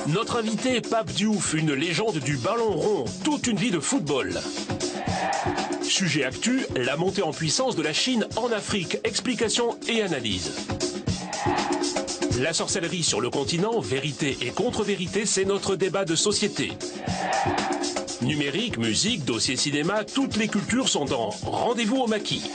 Notre invité est Pape Diouf, une légende du ballon rond, toute une vie de football. Sujet actu, la montée en puissance de la Chine en Afrique, explication et analyse. La sorcellerie sur le continent, vérité et contre-vérité, c'est notre débat de société. Numérique, musique, dossier cinéma, toutes les cultures sont dans Rendez-vous au maquis.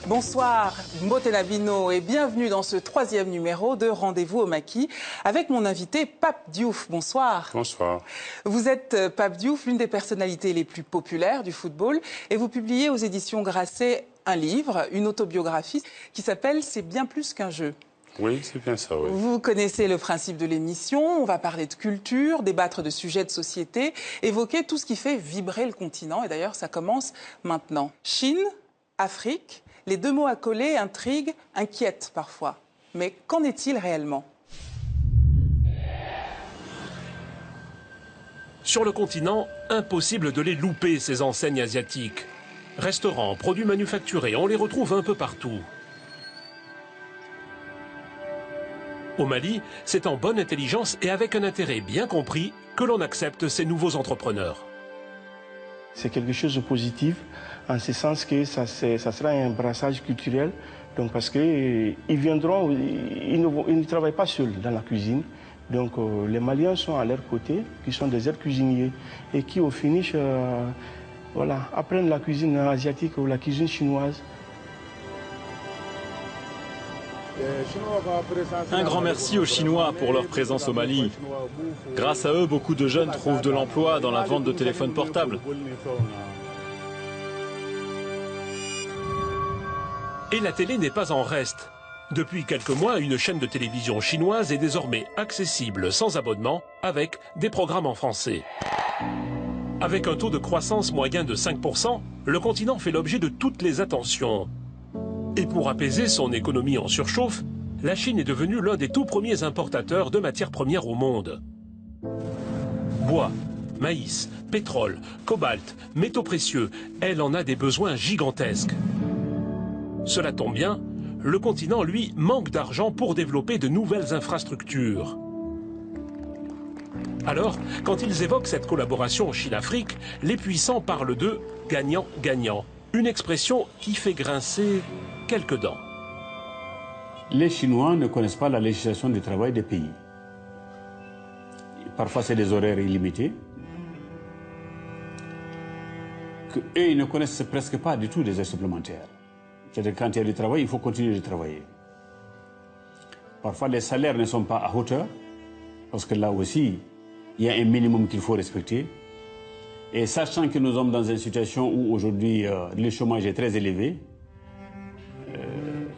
Bonsoir, Motena Bino et bienvenue dans ce 3e numéro de Rendez-vous au maquis avec mon invité Pape Diouf. Bonsoir. Bonsoir. Vous êtes Pape Diouf, l'une des personnalités les plus populaires du football et vous publiez aux éditions Grasset un livre, une autobiographie qui s'appelle « C'est bien plus qu'un jeu ». Oui, c'est bien ça, oui. Vous connaissez le principe de l'émission, on va parler de culture, débattre de sujets de société, évoquer tout ce qui fait vibrer le continent et d'ailleurs ça commence maintenant. Chine, Afrique. Les deux mots accolés intriguent, inquiètent parfois. Mais qu'en est-il réellement? Sur le continent, impossible de les louper, ces enseignes asiatiques. Restaurants, produits manufacturés, on les retrouve un peu partout. Au Mali, c'est en bonne intelligence et avec un intérêt bien compris que l'on accepte ces nouveaux entrepreneurs. C'est quelque chose de positif, en ce sens que ça sera un brassage culturel. Donc parce qu'ils viendront, ils ne travaillent pas seuls dans la cuisine. Donc les Maliens sont à leur côté, qui sont des aides cuisiniers et qui au finish apprennent la cuisine asiatique ou la cuisine chinoise. Un grand merci aux Chinois pour leur présence au Mali. Grâce à eux, beaucoup de jeunes trouvent de l'emploi dans la vente de téléphones portables. Et la télé n'est pas en reste. Depuis quelques mois, une chaîne de télévision chinoise est désormais accessible sans abonnement avec des programmes en français. Avec un taux de croissance moyen de 5%, le continent fait l'objet de toutes les attentions. Et pour apaiser son économie en surchauffe, la Chine est devenue l'un des tout premiers importateurs de matières premières au monde. Bois, maïs, pétrole, cobalt, métaux précieux, elle en a des besoins gigantesques. Cela tombe bien, le continent, lui, manque d'argent pour développer de nouvelles infrastructures. Alors, quand ils évoquent cette collaboration Chine-Afrique, les puissants parlent de « gagnant-gagnant ». Une expression qui fait grincer quelques dents. Les Chinois ne connaissent pas la législation du travail des pays. Parfois, c'est des horaires illimités. Et ils ne connaissent presque pas du tout des heures supplémentaires. C'est-à-dire quand il y a du travail, il faut continuer de travailler. Parfois, les salaires ne sont pas à hauteur, parce que là aussi, il y a un minimum qu'il faut respecter. Et sachant que nous sommes dans une situation où aujourd'hui le chômage est très élevé,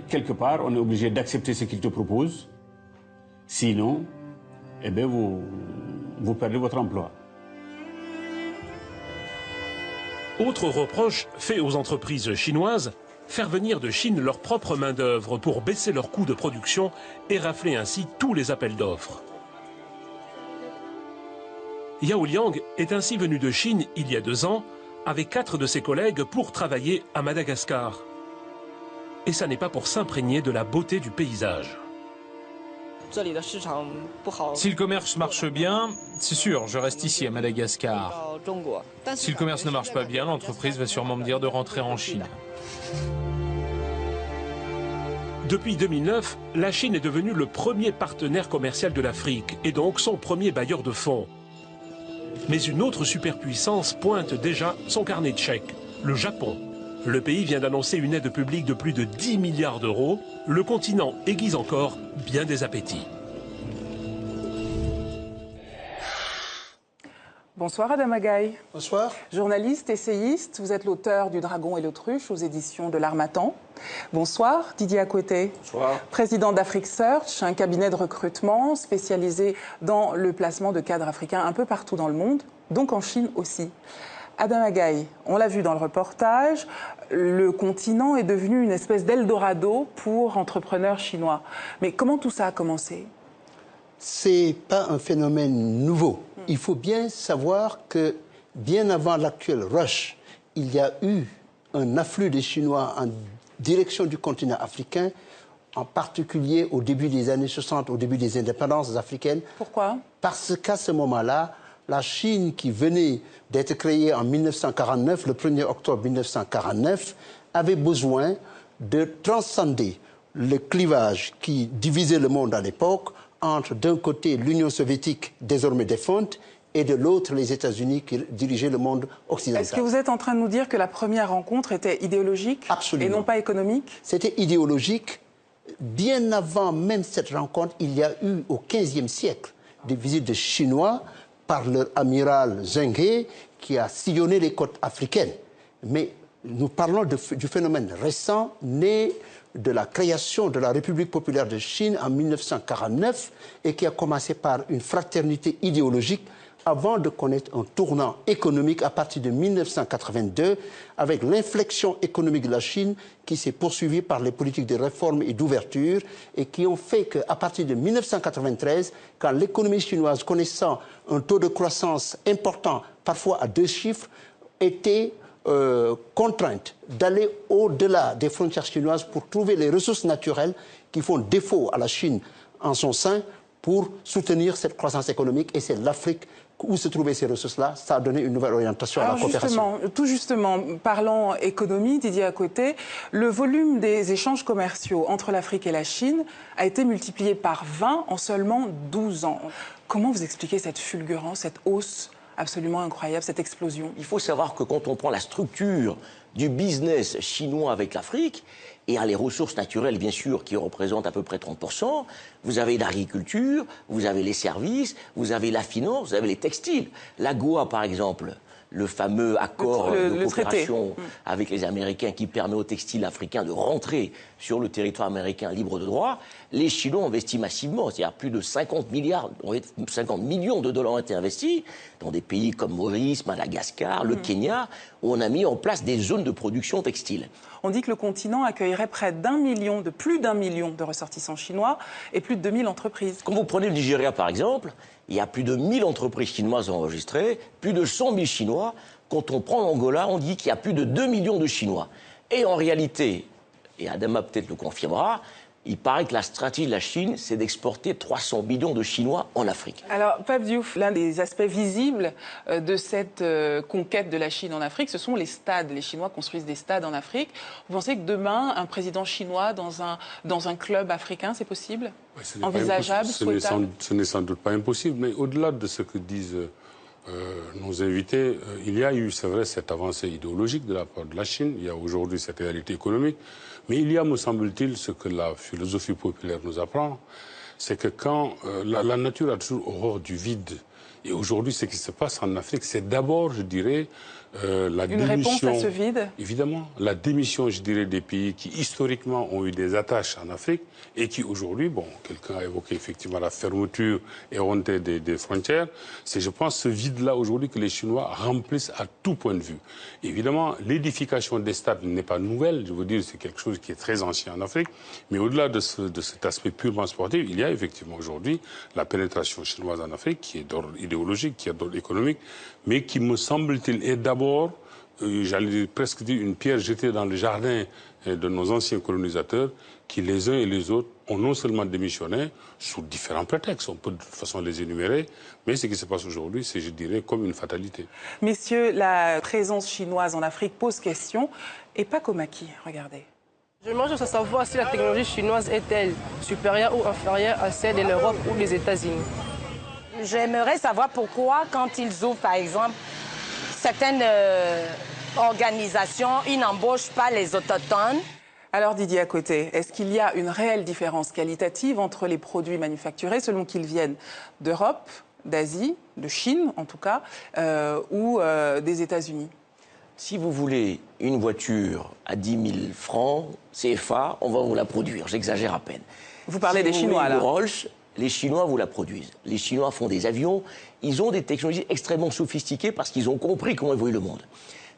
quelque part on est obligé d'accepter ce qu'ils te proposent. Sinon, eh bien, vous perdez votre emploi. Autre reproche fait aux entreprises chinoises, faire venir de Chine leur propre main-d'œuvre pour baisser leurs coûts de production et rafler ainsi tous les appels d'offres. Yao Liang est ainsi venu de Chine il y a 2 ans avec 4 de ses collègues pour travailler à Madagascar. Et ça n'est pas pour s'imprégner de la beauté du paysage. Si le commerce marche bien, c'est sûr, je reste ici à Madagascar. Si le commerce ne marche pas bien, l'entreprise va sûrement me dire de rentrer en Chine. Depuis 2009, la Chine est devenue le premier partenaire commercial de l'Afrique et donc son premier bailleur de fonds. Mais une autre superpuissance pointe déjà son carnet de chèques, le Japon. Le pays vient d'annoncer une aide publique de plus de 10 milliards d'euros. Le continent aiguise encore bien des appétits. Bonsoir Adama Gaye. Bonsoir. Journaliste, essayiste, vous êtes l'auteur du Dragon et l'Autruche aux éditions de l'Harmattan. Bonsoir Didier Akoueté. Bonsoir. Président d'Afrique Search, un cabinet de recrutement spécialisé dans le placement de cadres africains un peu partout dans le monde, donc en Chine aussi. Adama Gaye, on l'a vu dans le reportage, le continent est devenu une espèce d'Eldorado pour entrepreneurs chinois. Mais comment tout ça a commencé ? C'est pas un phénomène nouveau. Il faut bien savoir que bien avant l'actuel rush, il y a eu un afflux des Chinois en direction du continent africain, en particulier au début des années 60, au début des indépendances africaines. Pourquoi ? Parce qu'à ce moment-là, la Chine qui venait d'être créée en 1949, le 1er octobre 1949, avait besoin de transcender le clivage qui divisait le monde à l'époque entre d'un côté l'Union soviétique désormais défunte et de l'autre les États-Unis qui dirigeaient le monde occidental. Est-ce que vous êtes en train de nous dire que la première rencontre était idéologique Absolument. Et non pas économique ? C'était idéologique. Bien avant même cette rencontre, il y a eu au XVe siècle des visites de Chinois par leur amiral Zheng He qui a sillonné les côtes africaines. Mais nous parlons du phénomène récent né de la création de la République populaire de Chine en 1949 et qui a commencé par une fraternité idéologique avant de connaître un tournant économique à partir de 1982 avec l'inflexion économique de la Chine qui s'est poursuivie par les politiques de réforme et d'ouverture et qui ont fait qu'à partir de 1993, quand l'économie chinoise connaissant un taux de croissance important, parfois à 2 chiffres, était contrainte d'aller au-delà des frontières chinoises pour trouver les ressources naturelles qui font défaut à la Chine en son sein pour soutenir cette croissance économique. Et c'est l'Afrique où se trouvaient ces ressources-là. Ça a donné une nouvelle orientation à la coopération. Tout justement, parlant économie, Didier Akoueté, le volume des échanges commerciaux entre l'Afrique et la Chine a été multiplié par 20 en seulement 12 ans. Comment vous expliquez cette fulgurance, cette hausse absolument incroyable, cette explosion? Il faut savoir que quand on prend la structure du business chinois avec l'Afrique, et à les ressources naturelles, bien sûr, qui représentent à peu près 30%, vous avez l'agriculture, vous avez les services, vous avez la finance, vous avez les textiles. L'AGOA, par exemple, le fameux accord de coopération avec les Américains qui permet aux textiles africains de rentrer sur le territoire américain libre de droit, les Chinois ont investi massivement. C'est-à-dire plus de 50 millions de dollars ont été investis dans des pays comme Maurice, Madagascar, le Kenya, où on a mis en place des zones de production textile. On dit que le continent accueillerait près plus d'un million de ressortissants chinois et plus de 2000 entreprises. Quand vous prenez le Nigeria, par exemple, il y a plus de 1000 entreprises chinoises enregistrées, plus de 100 000 Chinois. Quand on prend l'Angola, on dit qu'il y a plus de 2 millions de Chinois. Et en réalité, et Adama peut-être le confirmera, il paraît que la stratégie de la Chine, c'est d'exporter 300 millions de Chinois en Afrique. Alors, Pape Diouf, l'un des aspects visibles de cette conquête de la Chine en Afrique, ce sont les stades. Les Chinois construisent des stades en Afrique. Vous pensez que demain, un président chinois dans un club africain, c'est possible ? Envisageable, souhaitable ? Ce n'est sans doute pas impossible, mais au-delà de ce que disent nos invités, il y a eu, c'est vrai, cette avancée idéologique de la part de la Chine. Il y a aujourd'hui cette réalité économique. Mais il y a, me semble-t-il, ce que la philosophie populaire nous apprend, c'est que quand la nature a toujours horreur du vide, et aujourd'hui, ce qui se passe en Afrique, c'est d'abord, je dirais, la démission... Une réponse à ce vide ? Évidemment, la démission, je dirais, des pays qui, historiquement, ont eu des attaches en Afrique et qui, aujourd'hui, bon, quelqu'un a évoqué effectivement la fermeture éhontée des frontières. C'est, je pense, ce vide-là, aujourd'hui, que les Chinois remplissent à tout point de vue. Évidemment, l'édification des stades n'est pas nouvelle. Je veux dire, c'est quelque chose qui est très ancien en Afrique. Mais au-delà de cet aspect purement sportif, il y a effectivement aujourd'hui la pénétration chinoise en Afrique, qui est d'ordre idéologique, qui est d'ordre économique, mais qui, me semble-t-il, est d'abord, j'allais presque dire, une pierre jetée dans le jardin de nos anciens colonisateurs qui, les uns et les autres, ont non seulement démissionné sous différents prétextes, on peut de toute façon les énumérer, mais ce qui se passe aujourd'hui, c'est, je dirais, comme une fatalité. Messieurs, la présence chinoise en Afrique pose question, et pas comme acquis, regardez. Je demande juste à savoir si la technologie chinoise est-elle supérieure ou inférieure à celle de l'Europe ou des États-Unis. J'aimerais savoir pourquoi, quand ils ouvrent, par exemple, certaines organisations, ils n'embauchent pas les autochtones. Alors Didier Akoueté, est-ce qu'il y a une réelle différence qualitative entre les produits manufacturés selon qu'ils viennent d'Europe, d'Asie, de Chine en tout cas, ou des États-Unis? Si vous voulez une voiture à 10 000 francs CFA, on va vous la produire. J'exagère à peine. Vous parlez des Chinois, là. là. Rolls, les Chinois vous la produisent. Les Chinois font des avions. Ils ont des technologies extrêmement sophistiquées parce qu'ils ont compris comment évolue le monde.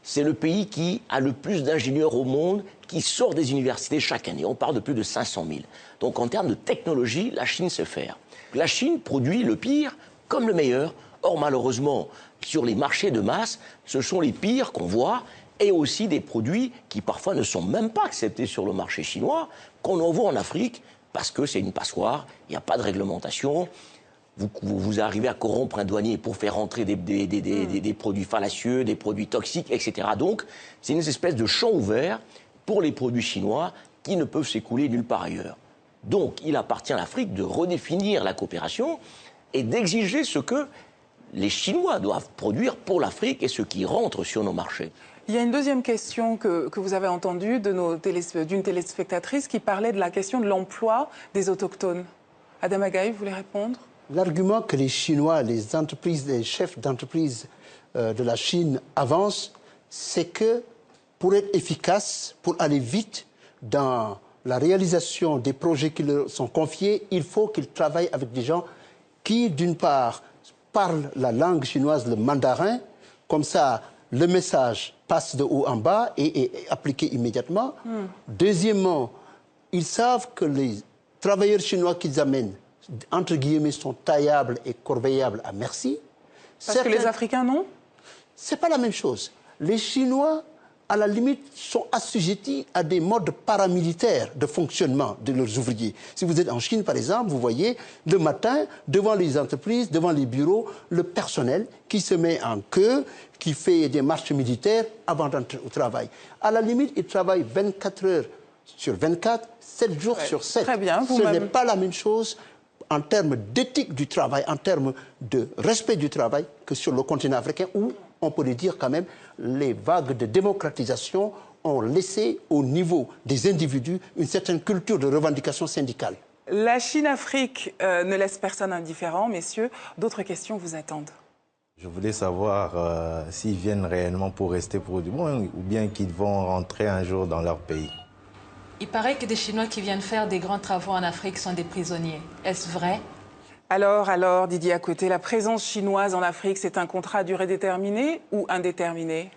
C'est le pays qui a le plus d'ingénieurs au monde qui sort des universités chaque année. On parle de plus de 500 000. Donc en termes de technologie, la Chine sait faire. La Chine produit le pire comme le meilleur. Or, malheureusement, sur les marchés de masse, ce sont les pires qu'on voit et aussi des produits qui parfois ne sont même pas acceptés sur le marché chinois, qu'on envoie en Afrique parce que c'est une passoire, il n'y a pas de réglementation. Vous arrivez à corrompre un douanier pour faire entrer des produits fallacieux, des produits toxiques, etc. Donc, c'est une espèce de champ ouvert pour les produits chinois qui ne peuvent s'écouler nulle part ailleurs. Donc, il appartient à l'Afrique de redéfinir la coopération et d'exiger ce que les Chinois doivent produire pour l'Afrique et ce qui rentre sur nos marchés. Il y a une deuxième question que vous avez entendue d'une téléspectatrice qui parlait de la question de l'emploi des autochtones. Adam Agaï, vous voulez répondre? L'argument que les Chinois, les entreprises, les chefs d'entreprise de la Chine avancent, c'est que pour être efficaces, pour aller vite dans la réalisation des projets qui leur sont confiés, il faut qu'ils travaillent avec des gens qui, d'une part, parlent la langue chinoise, le mandarin, comme ça, le message passe de haut en bas et est appliqué immédiatement. Deuxièmement, ils savent que les travailleurs chinois qu'ils amènent, entre guillemets, sont taillables et corveillables à merci. Parce que les Africains, non? C'est pas la même chose. Les Chinois, à la limite, sont assujettis à des modes paramilitaires de fonctionnement de leurs ouvriers. Si vous êtes en Chine, par exemple, vous voyez le matin, devant les entreprises, devant les bureaux, le personnel qui se met en queue, qui fait des marches militaires avant d'entrer au travail. À la limite, ils travaillent 24 heures sur 24, 7 jours sur 7. Très bien. Ce n'est pas la même chose en termes d'éthique du travail, en termes de respect du travail, que sur le continent africain, où on peut le dire quand même, les vagues de démocratisation ont laissé au niveau des individus une certaine culture de revendication syndicale. La Chine-Afrique ne laisse personne indifférent, messieurs. D'autres questions vous attendent. Je voulais savoir s'ils viennent réellement pour rester pour du bon ou bien qu'ils vont rentrer un jour dans leur pays. Il paraît que des Chinois qui viennent faire des grands travaux en Afrique sont des prisonniers. Est-ce vrai? Alors, Didier Acoté, la présence chinoise en Afrique, c'est un contrat à durée déterminée ou indéterminée?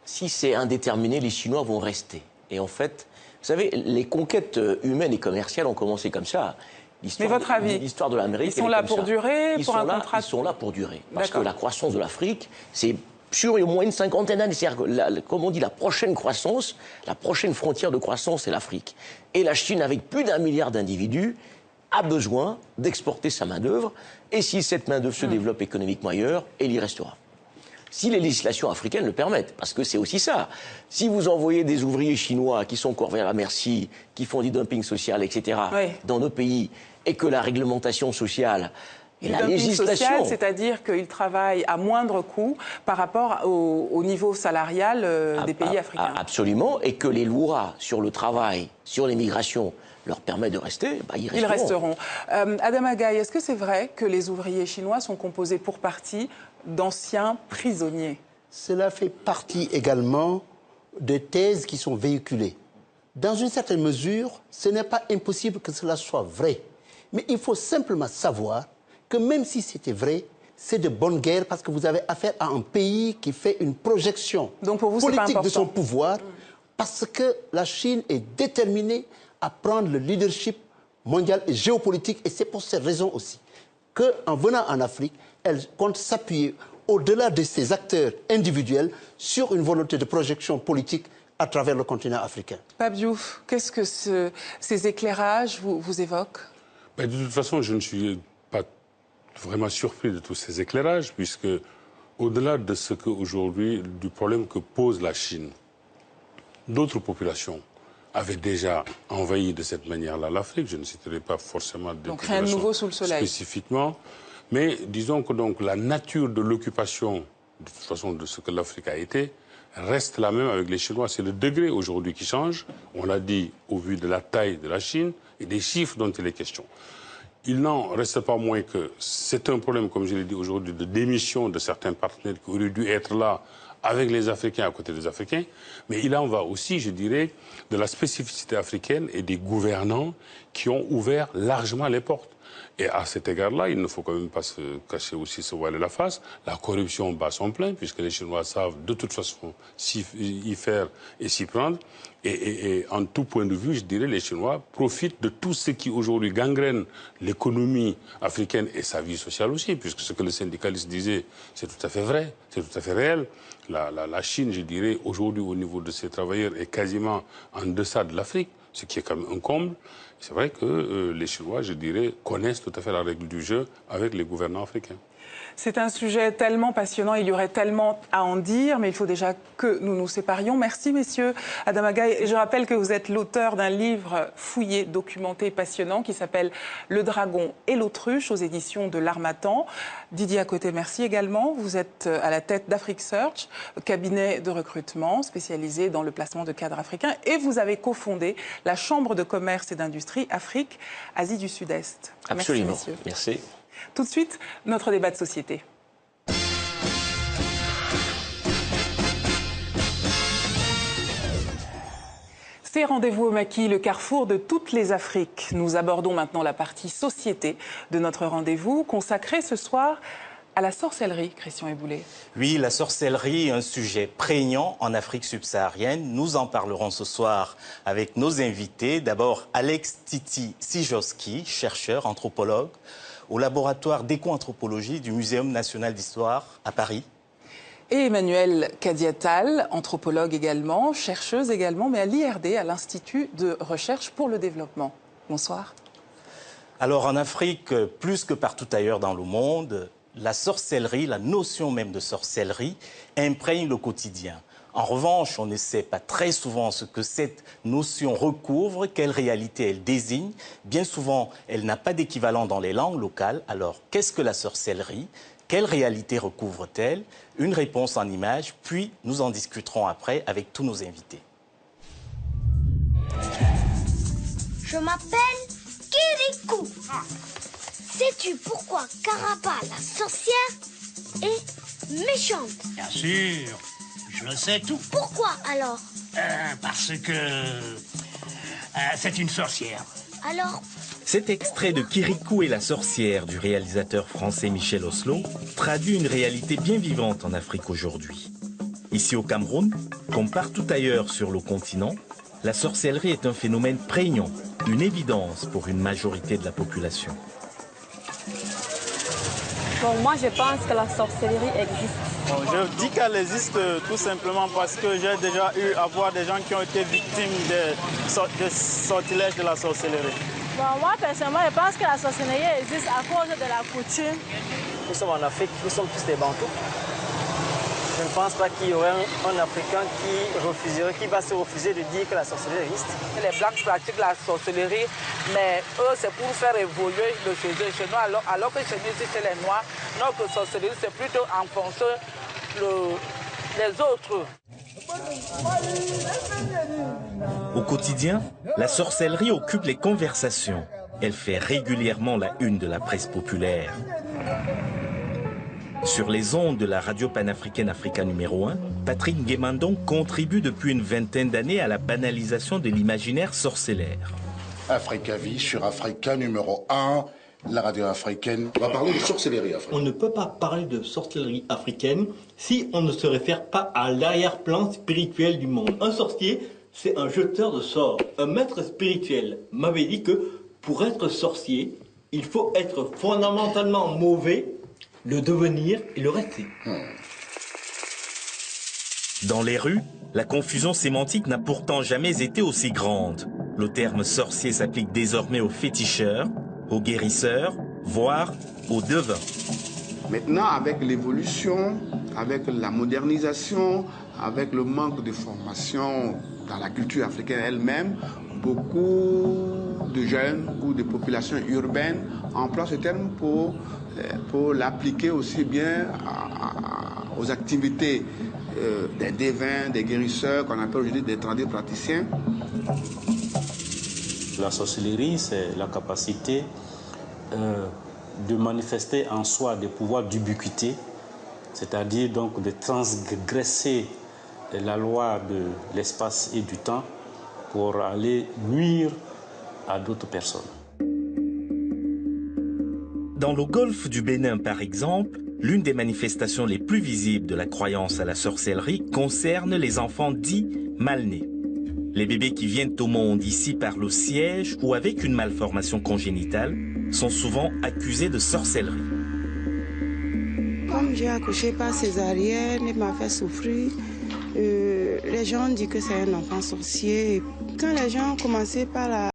Si c'est indéterminé, les Chinois vont rester. Et en fait, vous savez, les conquêtes humaines et commerciales ont commencé comme ça. Mais votre avis? L'histoire de l'Amérique, ils sont là pour durer, pour un contrat? Ils sont là pour durer. Parce que la croissance de l'Afrique, c'est sur au moins une cinquantaine d'années. C'est-à-dire, comme on dit, la prochaine croissance, la prochaine frontière de croissance, c'est l'Afrique. Et la Chine, avec plus d'1 milliard d'individus, a besoin d'exporter sa main-d'œuvre. Et si cette main-d'œuvre se développe économiquement ailleurs, elle y restera. Si les législations africaines le permettent, parce que c'est aussi ça. Si vous envoyez des ouvriers chinois qui sont corvés à merci, qui font du dumping social, etc., dans nos pays, et que la réglementation sociale et la législation... c'est-à-dire qu'ils travaillent à moindre coût par rapport au niveau salarial des pays africains. Absolument, et que les lois sur le travail, sur l'immigration, leur permettent de rester, ils resteront. Ils resteront. Adam Agaï, est-ce que c'est vrai que les ouvriers chinois sont composés pour partie d'anciens prisonniers? Cela fait partie également des thèses qui sont véhiculées. Dans une certaine mesure, ce n'est pas impossible que cela soit vrai. Mais il faut simplement savoir que même si c'était vrai, c'est de bonne guerre parce que vous avez affaire à un pays qui fait une projection politique de son pouvoir parce que la Chine est déterminée à prendre le leadership mondial et géopolitique. Et c'est pour cette raison aussi qu'en venant en Afrique, elle compte s'appuyer au-delà de ses acteurs individuels sur une volonté de projection politique à travers le continent africain. Pape Diouf, qu'est-ce que ces éclairages vous évoquent? De toute façon, je ne suis pas vraiment surpris de tous ces éclairages, puisque au-delà de ce qu'aujourd'hui, du problème que pose la Chine, d'autres populations avaient déjà envahi de cette manière-là l'Afrique. Je ne citerai pas forcément des donc rien de nouveau sous le soleil spécifiquement, mais disons que donc la nature de l'occupation, de toute façon, de ce que l'Afrique a été, reste la même avec les Chinois. C'est le degré aujourd'hui qui change. On l'a dit au vu de la taille de la Chine et des chiffres dont il est question. il n'en reste pas moins que c'est un problème, comme je l'ai dit aujourd'hui, de démission de certains partenaires qui auraient dû être là avec les Africains, à côté des Africains. Mais il en va aussi, je dirais, de la spécificité africaine et des gouvernants qui ont ouvert largement les portes. Et à cet égard-là, il ne faut quand même pas se cacher aussi, se voiler la face. La corruption bat son plein, puisque les Chinois savent de toute façon y faire et s'y prendre. Et en tout point de vue, je dirais, les Chinois profitent de tout ce qui aujourd'hui gangrène l'économie africaine et sa vie sociale aussi, puisque ce que le syndicaliste disait, c'est tout à fait vrai, c'est tout à fait réel. La Chine, je dirais, aujourd'hui, au niveau de ses travailleurs, est quasiment en deçà de l'Afrique, ce qui est quand même un comble. C'est vrai que les Chinois, je dirais, connaissent tout à fait la règle du jeu avec les gouvernants africains. C'est un sujet tellement passionnant, il y aurait tellement à en dire, mais il faut déjà que nous nous séparions. Merci, messieurs. Adam Agaï, je rappelle que vous êtes l'auteur d'un livre fouillé, documenté, passionnant, qui s'appelle « Le dragon et l'autruche » aux éditions de l'Harmattan. Didier Acoté, merci également. Vous êtes à la tête d'Afrique Search, cabinet de recrutement spécialisé dans le placement de cadres africains, et vous avez cofondé la Chambre de commerce et d'industrie Afrique-Asie du Sud-Est. Absolument. Merci, messieurs. Merci. Tout de suite, notre débat de société. C'est Rendez-vous au Maquis, le carrefour de toutes les Afriques. Nous abordons maintenant la partie société de notre rendez-vous, consacré ce soir à la sorcellerie, Christian Eboulé. Oui, la sorcellerie, un sujet prégnant en Afrique subsaharienne. Nous en parlerons ce soir avec nos invités. D'abord, Alex Titi Sijoski, chercheur, anthropologue, au laboratoire d'éco-anthropologie du Muséum national d'histoire à Paris. Et Emmanuelle Kadiatal, anthropologue également, chercheuse également, mais à l'IRD, à l'Institut de recherche pour le développement. Bonsoir. Alors en Afrique, plus que partout ailleurs dans le monde, la sorcellerie, la notion même de sorcellerie, imprègne le quotidien. En revanche, on ne sait pas très souvent ce que cette notion recouvre, quelle réalité elle désigne. Bien souvent, elle n'a pas d'équivalent dans les langues locales. Alors, qu'est-ce que la sorcellerie? Quelle réalité recouvre-t-elle? Une réponse en images, puis nous en discuterons après avec tous nos invités. Je m'appelle Kirikou. Sais-tu pourquoi Karaba, la sorcière, est méchante? Bien sûr. Je sais tout. Pourquoi alors? Parce que c'est une sorcière. Alors? Cet extrait de Kirikou et la sorcière du réalisateur français Michel Oslo traduit une réalité bien vivante en Afrique aujourd'hui. Ici au Cameroun, comme partout ailleurs sur le continent, la sorcellerie est un phénomène prégnant, une évidence pour une majorité de la population. Bon, moi je pense que la sorcellerie existe. Bon, je dis qu'elle existe tout simplement parce que j'ai déjà eu à voir des gens qui ont été victimes de sortilèges de la sorcellerie. Bon, moi personnellement, je pense que la sorcellerie existe à cause de la coutume. Nous sommes en Afrique, nous sommes tous des Bantous. Je ne pense pas qu'il y aurait un Africain qui va se refuser de dire que la sorcellerie existe. Les Blancs pratiquent la sorcellerie, mais eux, c'est pour faire évoluer le sujet chez nous, alors que chez nous, chez les Noirs, notre sorcellerie, c'est plutôt enfoncer les autres. Au quotidien, la sorcellerie occupe les conversations. Elle fait régulièrement la une de la presse populaire. Sur les ondes de la radio panafricaine Africa numéro 1, Patrick Nguemandong contribue depuis une vingtaine d'années à la banalisation de l'imaginaire sorcellaire. Africa Vie sur Africa numéro 1, la radio africaine. On va parler de sorcellerie africaine. On ne peut pas parler de sorcellerie africaine si on ne se réfère pas à l'arrière-plan spirituel du monde. Un sorcier, c'est un jeteur de sorts. Un maître spirituel m'avait dit que pour être sorcier, il faut être fondamentalement mauvais, le devenir et le rester. Dans les rues, la confusion sémantique n'a pourtant jamais été aussi grande. Le terme sorcier s'applique désormais aux féticheurs, aux guérisseurs, voire aux devins. Maintenant, avec l'évolution, avec la modernisation, avec le manque de formation dans la culture africaine elle-même, beaucoup de jeunes ou de populations urbaines emploient ce terme pour l'appliquer aussi bien aux activités des devins, des guérisseurs, qu'on appelle aujourd'hui des tradipraticiens. La sorcellerie, c'est la capacité de manifester en soi des pouvoirs d'ubiquité, c'est-à-dire donc de transgresser la loi de l'espace et du temps pour aller nuire à d'autres personnes. Dans le golfe du Bénin, par exemple, l'une des manifestations les plus visibles de la croyance à la sorcellerie concerne les enfants dits mal-nés. Les bébés qui viennent au monde ici par le siège ou avec une malformation congénitale sont souvent accusés de sorcellerie. Comme j'ai accouché par césarienne, il m'a fait souffrir. Les gens disent que c'est un enfant sorcier. Quand les gens ont commencé par la